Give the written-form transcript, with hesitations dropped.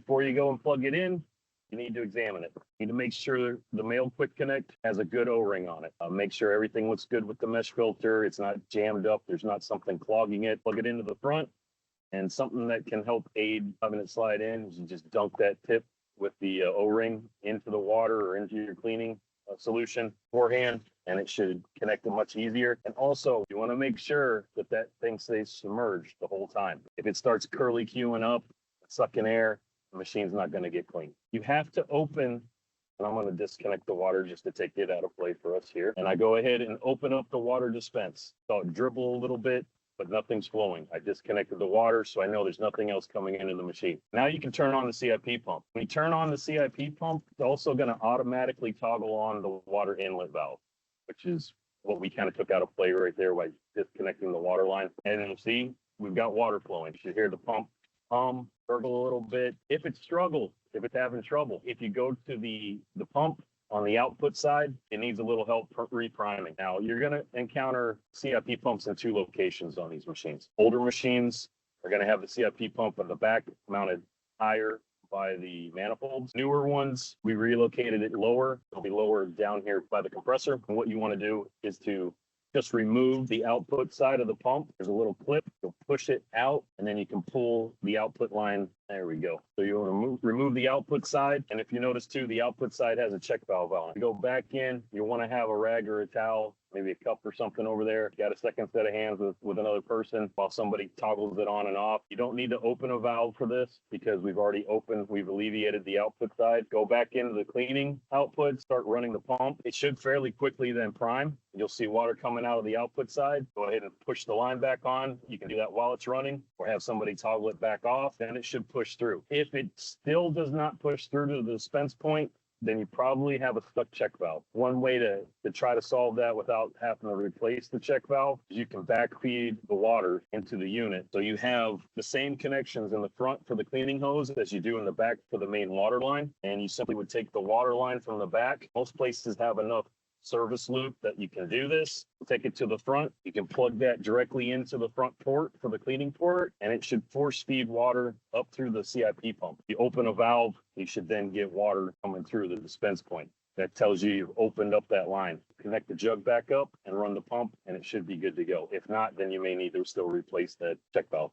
before you go and plug it in, you need to examine it. You need to make sure the male quick connect has a good O-ring on it. Make sure everything looks good with the mesh filter. It's not jammed up. There's not something clogging it. Plug it into the front. And something that can help aid having it slide in is you just dunk that tip with the O-ring into the water or into your cleaning solution beforehand, and it should connect it much easier. And also, you want to make sure that that thing stays submerged the whole time. If it starts curly queuing up, sucking air, the machine's not going to get clean. You have to open, and I'm going to disconnect the water just to take it out of play for us here. And I go ahead and open up the water dispense. So it dribble a little bit, but nothing's flowing. I disconnected the water, so I know there's nothing else coming into the machine. Now you can turn on the CIP pump. When you turn on the CIP pump, it's also going to automatically toggle on the water inlet valve, which is what we kind of took out of play right there by disconnecting the water line. And you'll see we've got water flowing. You should hear the pump gurgle a little bit. If it's having trouble, if you go to the pump on the output side, it needs a little help repriming. Now, you're going to encounter CIP pumps in two locations on these machines. Older machines are going to have the CIP pump in the back mounted higher by the manifolds. Newer ones, we relocated it lower. It'll be lower down here by the compressor. And what you want to do is to just remove the output side of the pump. There's a little clip. You'll push it out, and then you can pull the output line. There we go. So you'll remove the output side. And if you notice too, the output side has a check valve on it. You go back in, you want to have a rag or a towel, maybe a cup or something over there. You got a second set of hands with another person while somebody toggles it on and off. You don't need to open a valve for this because we've alleviated the output side. Go back into the cleaning output, start running the pump. It should fairly quickly then prime. You'll see water coming out of the output side. Go ahead and push the line back on. You can do that while it's running or have somebody toggle it back off. Then it should push through. If it still does not push through to the dispense point, then you probably have a stuck check valve. One way to try to solve that without having to replace the check valve is you can backfeed the water into the unit. So you have the same connections in the front for the cleaning hose as you do in the back for the main water line. And you simply would take the water line from the back. Most places have enough service loop that you can do this. Take it to the front. You can plug that directly into the front port for the cleaning port, and it should force feed water up through the CIP pump. You open a valve, you should then get water coming through the dispense point. That tells you you've opened up that line. Connect the jug back up and run the pump, and it should be good to go. If not, then you may need to still replace that check valve.